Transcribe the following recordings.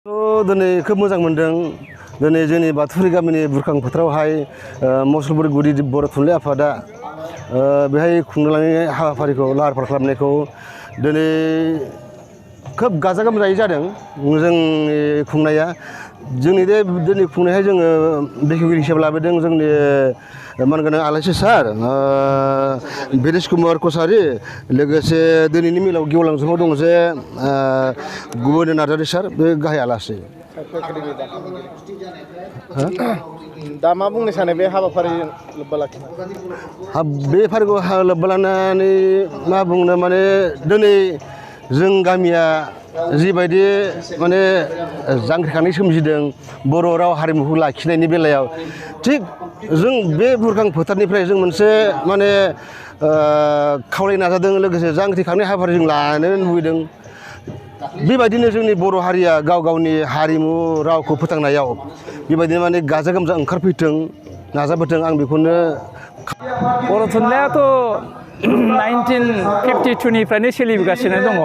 दिनै खोब मोजां मोनदों दिनै जोंनि बाथौफुरि गामिनि बुरखां फोथारावहाय मुसलपुर गुदि बर' थुनलाइ आफादा बेहाय खुंनो लानाय हाबाफारिखौ लाहार फाहार खालामनायखौ दिनै खोब गाजा गोमजायै जादों जोंनि खुंनाया जोंनि बे दिनै खुंनायहाय जोङो बेखेवगिरि हिसाबै लाबोदों जोंनि मानगोनां आलासि सार बिरेश कुमार कसारि लोगोसे दिनैनि मेलाव गेवलां ज'आव दङ जे गुबुन नार्जारि सार बे गाहाय आलासि दा मा बुंनो सानो बे हाबाफारि लोब्बा लाखिना बे फारिखौ लोब्बा लानानै मा बुंनो माने दिनै जों गामिया जिबायदि माने जांख्रिखांनाय सोमजिदों बर' राव हारिमुखौ लाखिनायनि बेलायाव थिग जों बे बुरखां फोथारनिफ्राय जों मोनसे माने खावलायनो नाजादों लोगोसे जांख्रिखांनाय हाबाफारि जों लानो लुबैदों बेबायदिनो जोंनि बर' हारिया गाव गावनि हारिमु रावखौ फोथांनायाव बेबायदिनो माने गाजा गोमजा ओंखारफैथों नाजाबोथों आं बेखौनो बर' थुनलाइयाथ' 1952 निफ्रायनो सोलिबोगासिनो दङ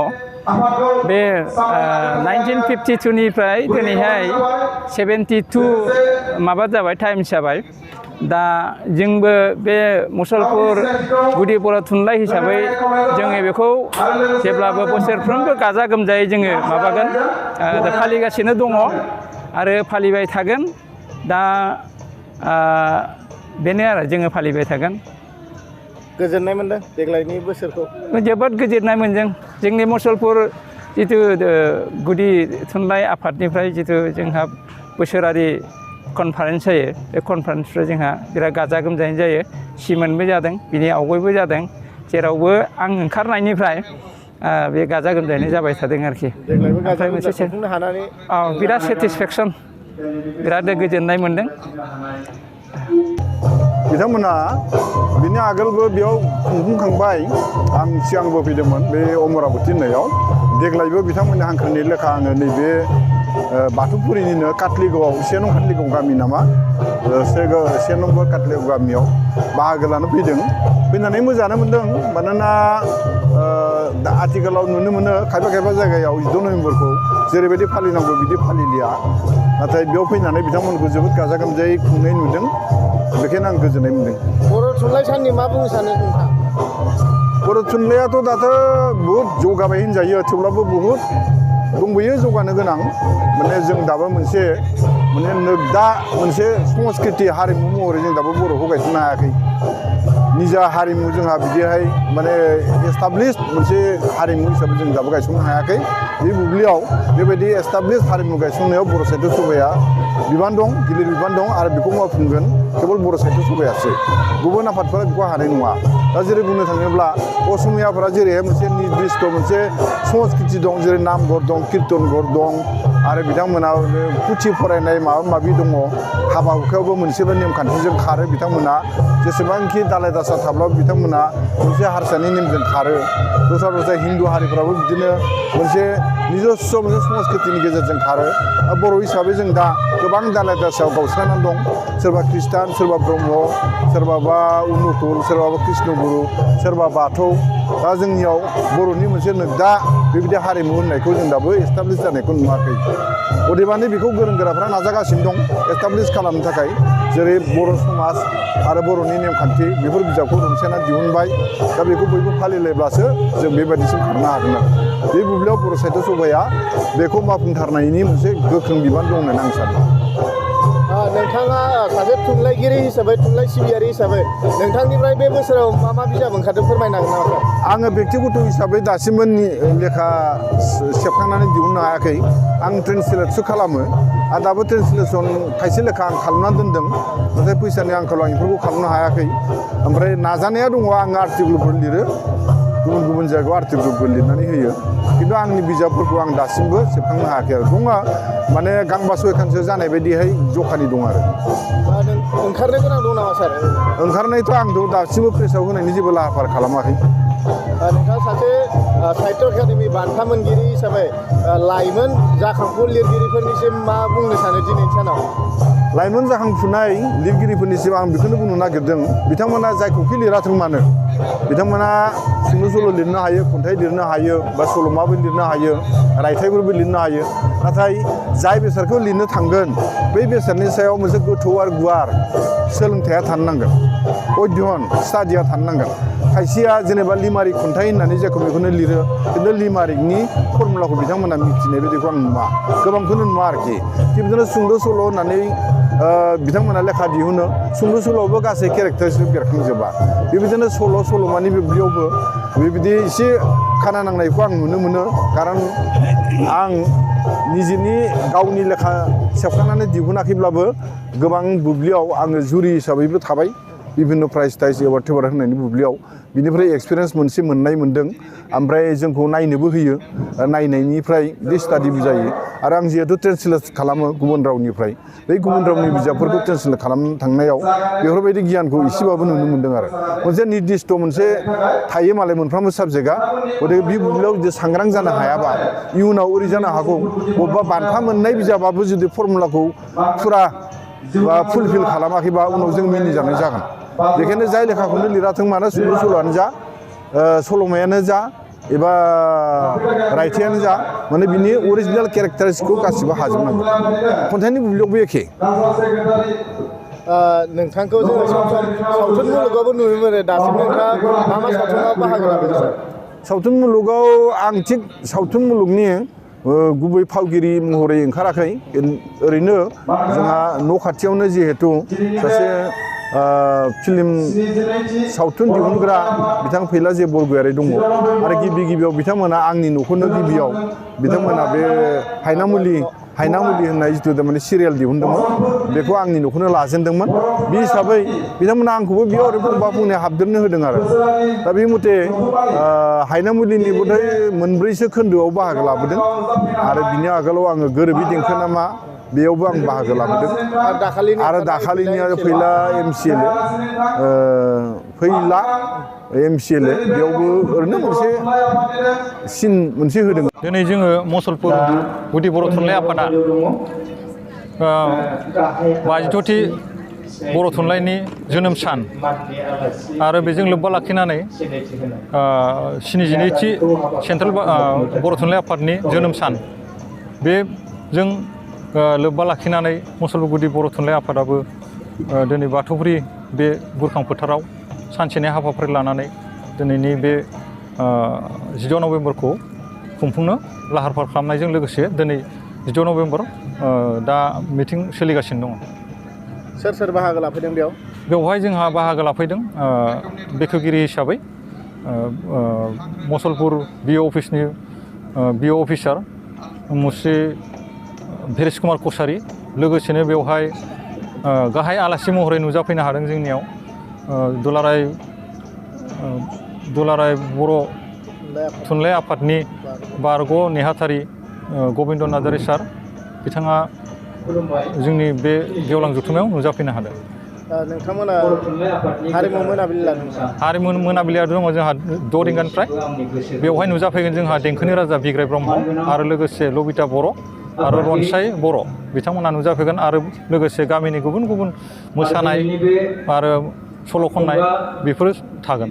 बे 1952 निफ्राय दिनैहाय 72 माबा जाबाय टाइम्स जाबाय दा जोंबो बे मुसलपुर गुदि बर' थुनलाइ हिसाबै जोङो बेखौ जेब्लाबो बोसोरफ्रोमबो गाजा गोमजायै जोङो माबागोन फालिगासिनो दङ आरो फालिबाय थागोन दा बेनो आरो जोङो फालिबाय थागोन गोजोननाय मोनदों देग्लायनि बोसोरखौ जोबोद गोजोननाय मोनदों जोंनि मुसलपुर जिथु गुदि थुनलाइ आफादनिफ्राय जिथु जोंहा बोसोरारि कनफारेन्स जायो बे कनफारेन्सफ्रा जोंहा बिराद गाजा गोमजायै जायो सिमोनबो जादों बिनि आवगायबो जादों जेरावबो आं ओंखारनायनिफ्राय बे गाजा गोमजायैनो जाबाय थादों आरोखि देग्लायबो गाजा गोमजा खुंफुंनो हानानै बिराद सेटिसफेक्सन बिराद गोजोननाय मोनदों बिथांमोना बिनि आगोलबो बेयाव खुंफुंखांबाय आं सिगांबो फैदोंमोन बे अमरावती होननायाव देग्लायबो बिथांमोननि हांख्रायनाय लेखा आङो नैबे बाथौफुरिनिनो काटलिगावआव 1 नं काटलिगाव गामि नामा 1 नम्बर काटलिगाव गामियाव बाहागो लानो फैदों फैनानै मोजाङानो मोनदों मानोना आथिखालाव नुनो मोनो खायफा खायफा जायगायाव 14 नभेम्बरखौ जेरैबायदि फालिनांगौ बिदि फालिलिया नाथाय बेयाव फैनानै बिथांमोनखौ जोबोद गाजा गोमजायै खुंनाय नुदों बेखायनो आं गोजोननाय मोनदों बर' थुनलाइ साननि मा बुंनो सानो नोंथां बर' थुनलाइयाथ' दाथ' बहुद जौगाबाय होनजायो थेवब्लाबो बहुद दंबोयो जौगानो गोनां माने जों दाबो मोनसे माने दा मोनसे संस्कृति हारिमु महरै जों दाबो बर'खौ गायसननो हायाखै निजा हारिमु जोंहा बिदिहाय माने एस्टाब्लिश मोनसे हारिमु हिसाबै जों दाबो गायसननो हायाखै बे बुब्लियाव बेबायदि एस्टाब्लिश हारिमु गायसननायाव बर' साहित्य सभाया बिबान दं गिलिर बिबान दं आरो बेखौ मावफुंगोन केवल बर' साहित्य सभायासो गुबुन आफादफोरा बेखौ हानाय नङा दा जेरै बुंनो थाङोब्ला असमियाफोरा जेरैहाय मोनसे निर्दिष्ट मोनसे संस्कृति दं जेरै नामघर दं कीर्तनघर दं आरो बिथांमोना पुथि फरायनाय माबा माबि दङ हाबा हुखायावबो मोनसेबो नेमखान्थिजों खारो बिथांमोना जेसेबांखि दालाय दासा थाब्लाबो बिथांमोना मोनसे हारसानि नेमजों खारो दस्रा हिन्दु हारिफ्राबो बिदिनो मोनसे निजस्व मोनसे संस्कृतिनि गेजेरजों खारो बर' हिसाबै जों दा गोबां दालाय दासायाव गावस्रानानै दं सोरबा ख्रिस्टान सोरबा ब्रह्म सोरबाबा उनुकुल सोरबाबा कृष्णगुरु सोरबा बाथौ दा जोंनियाव बर'नि मोनसे दा बेबायदि हारिमु होननायखौ जों दाबो एस्टाब्लिश जानायखौ नुवाखै अदेबानि बेखौ गोरों गोराफ्रा नाजागासिनो दं एस्टाब्लिश खालामनो थाखाय जेरै बर' समाज आरो बर'नि नेमखान्थि बेफोर बिजाबखौ रनसायना दिहुनबाय दा बेखौ बयबो फालिलायब्लासो जों बेबायदिसिम खारनो हागोन आरो बे बुब्लियाव बर' साहित्य सभाया बेखौ मावफुंथारनायनि मोनसे गोख्रों बिबान दं होननानै आं सानो नोंथाङा सासे थुनलाइगिरि हिसाबै थुनलाइ सिबियारि हिसाबै नोंथांनिफ्राय बे बोसोराव मा मा बिजाब ओंखारदों फोरमायनो हागोन नामा आङो बेक्तिगत हिसाबै दासिमबो लेखा सेबखांनानै दिहुननो हायाखै आं ट्रेन्सलेटसो खालामो आरो दाबो ट्रेन्सलेसन खायसे लेखा आं खालामनानै दोनदों नाथाय फैसानि आंखालाव आं बेफोरखौ खालामनो हायाखै ओमफ्राय नाजानाया दङ आङो आर्टिकेलफोर लिरो गुबुन गुबुन जायगायाव आर्टिकेलफोर लिरनानै होयो खिन्थु आंनि बिजाबफोरखौ आं दासिमबो सेबखांनो हायाखै आरो दङ माने गांबा सयखानसो जानाय बायदिहाय जखानि दं आरो ओंखारनो गोनां दं नामा सार ओंखारनायथ' आंथ' दासिमबो प्रेसाव होनायनि जेबो लाहार फाहार खालामाखै नोंथाङा सासे साहित्य एकाडेमि बान्था मोनगिरि हिसाबै लाइमोन जाखांफु लिरगिरिफोरनिसिम मा बुंनो सानो दिनैनि सानाव? लाइमोन जाखांफुनाय लिरगिरिफोरनिसिम आं बेखौनो बुंनो नागिरदों बिथांमोना जायखौखि लिराथों मानो बिथांमोना सुंद' सल' लिरनो हायो, खन्थाइ लिरनो हायो बा सल'माबो लिरनो हायो, रायथाइफोरबो लिरनो हायो। नाथाय जाय बेसादखौ लिरनो थांगोन बै बेसादनि सायाव मोनसे गोथौ आरो गुवार सोलोंथाइया थानो नांगोन, अध्ययन स्टाडिया थानो नांगोन। खायसेया जेनेबा लिमारिक खन्थाइ होननानै जायखौ बेखौनो लिरो, खिन्थु लिमारिकनि फर्मुलाखौ बिथांमोना मिथिनाय बायदिखौ आं नुवा, गोबांखौनो नुवा आरोखि। थिग बिदिनो सुंद' सल' होननानै बिथांमोना लेखा दिहुनो, सुंद' सल'आवबो गासै केरेक्टार्सजों बेरखांजोबा। बेबायदिनो सल'मानि बेयावबो बेबायदि एसे खाना नांनायखौ आं नुनो मोनो। खारन आं निजेनि गावनि लेखा सेबखांनानै दिहुनाखैब्लाबो गोबां बुब्लियाव आङो जुरि हिसाबैबो थाबाय, बिभिन्न प्राइज टाइज एवार्ड टेवार्ड होनायनि बुब्लियाव बिनिफ्राय एक्सपिरियेन्स मोनसे मोननाय मोन्दों। ओमफ्राय जोंखौ नायनोबो होयो, नायनायनिफ्राय बिदि स्टाडिबो जायो। आरो आं जिहेतु ट्रेन्सलेट खालामो गुबुन रावनिफ्राय, बे गुबुन रावनि बिजाबफोरखौ ट्रेन्सलेट खालामनो थांनायाव बेफोरबायदि गियानखौ एसेबाबो नुनो मोन्दों आरो। मोनसे निर्दिष्ट मोनसे थायो मालाय मोनफ्रोमबो साबजेक्टआ, गथिखे बे बुब्लियाव जुदि सांग्रां जानो हायाबा इयुनाव ओरै जानो हागौ बबेबा बान्था मोननाय बिजाबाबो जुदि फर्मुलाखौ फुरा बा फुलफिल खालामाखैबा उनाव जों मिनिजानाय जागोन। बेखायनो जाय लेखाखौनो लिराथों मानो सुंद' सल'आनो जा, सल'मायानो जा एबा रायथायानो जा, माने बिनि अरिजिनेल केरेक्टारिस्टिकखौ गासिबो हाजोबनांगोन। खन्थाइनि बुब्लियावबो एखे। नोंथांखौ जोङो सम सम सावथुन मुलुगावबो नुनो मोनो। दासिम नोंथाङा मा मा सावथुनाव बाहागो लादों सार? सावथुन मुलुगाव आं थिग सावथुन मुलुगनि गुबै फावगिरि महरै ओंखाराखै। ओरैनो जोंहा न' खाथियावनो जिहेथु सासे फिल्म सावथुन दिहुनग्रा बिथां फैलाजे बरगयारि दङ आरो गिबियाव बिथांमोना आंनि न'खौनो गिबियाव बिथांमोना बे हायनामुलि होननाय जिथु माने सिरियाल दिहुनदोंमोन, बेखौ आंनि न'खौनो लाजेनदोंमोन। बे हिसाबै बिथांमोना आंखौबो बेयाव ओरै फंबा फंनै हाबदेरनो होदों आरो। दा बे मथे हायनामुलिनि बोथै मोनब्रैसो खोन्दोआव बाहागो लाबोदों आरो बिनि आगोलाव आङो गोरोबि देंखो नामा बेयावबो आं बाहागो लाबोदों। आरो दाखालिनिया फैला MCLA बेयावबो ओरैनो मोनसे सिन मोनसे होदों। दिनै जोङो मुसलपुर गुदि बर' थुनलाइ आफादा 52थि बर' थुनलाइनि जोनोम सान आरो बेजों लोब्बा लाखिनानै 72थि सेन्ट्रेल बर' थुनलाइ आफादनि जोनोम सान, बेजों लोब्बा लाखिनानै मुसलपुर गुदि बर' थुनलाइ आफादाबो दिनै बाथौफुरि बे बुरखां फोथाराव सानसेनि हाबाफारि लानानै दिनैनि बे 10 नभेम्बरखौ खुंफुंनो लाहार फाहार खालामनायजों लोगोसे दिनै 10 नभेम्बर दा मिटिं सोलिगासिनो दङ। सोर बाहागो लाफैदों बेयाव? बेवहाय जोंहा बाहागो लाफैदों बेखेवगिरि हिसाबै मुसलपुर बिअ अफिसनि बिअ अफिसार मुस्रि भेरेस कुमार कसारि, लोगोसेनो बेवहाय गाहाय आलासि महरै नुजाफैनो हादों जोंनियाव दुलाराय बर' थुनलाइ आफादनि बारग' नेहाथारि गबिन्द नार्जारि सार, बिथाङा जोंनि बे गेवलां जथुमायाव नुजाफैनो हादों। नोंथांमोना हारिमु मोनाबिलि लादों? हारिमु मोनाबिलिया दङ जोंहा 6 रिंगानिफ्राय। बेवहाय नुजाफैगोन जोंहा देंखोनि राजा बिग्राय ब्रह्म आरो लोगोसे लबिता बर' आरो रनसाय बर' बिथांमोना नुजाफैगोन आरो लोगोसे गामिनि गुबुन गुबुन मोसानाय आरो सल' खननाय बेफोरो थागोन।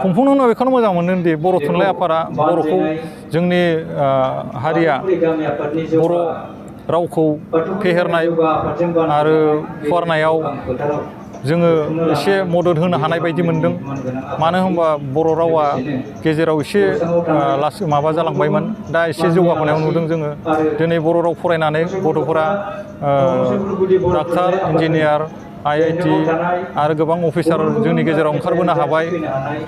खुंफुंनो उनाव बेखौनो मोजां मोनो दि बर' थुनलाइ आफादा बर'खौ, जोंनि हारिया बर' रावखौ फेहेरनाय आरो फरायनायाव जोङो एसे मदद होनो हानाय बायदि मोनदों। मानो होनबा बर' रावा गेजेराव एसे माबा जालांबायमोन, दा एसे जौगाहोनायाव नुदों जोङो। दिनै बर' राव फरायनानै गथ'फोरा डाक्टार, इन्जिनियार, IIT आरो गोबां अफिसार जोंनि गेजेराव ओंखारबोनो हाबाय।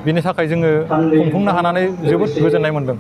बिनि थाखाय जोङो खुंफुंनो हानानै जोबोद गोजोननाय मोनदों।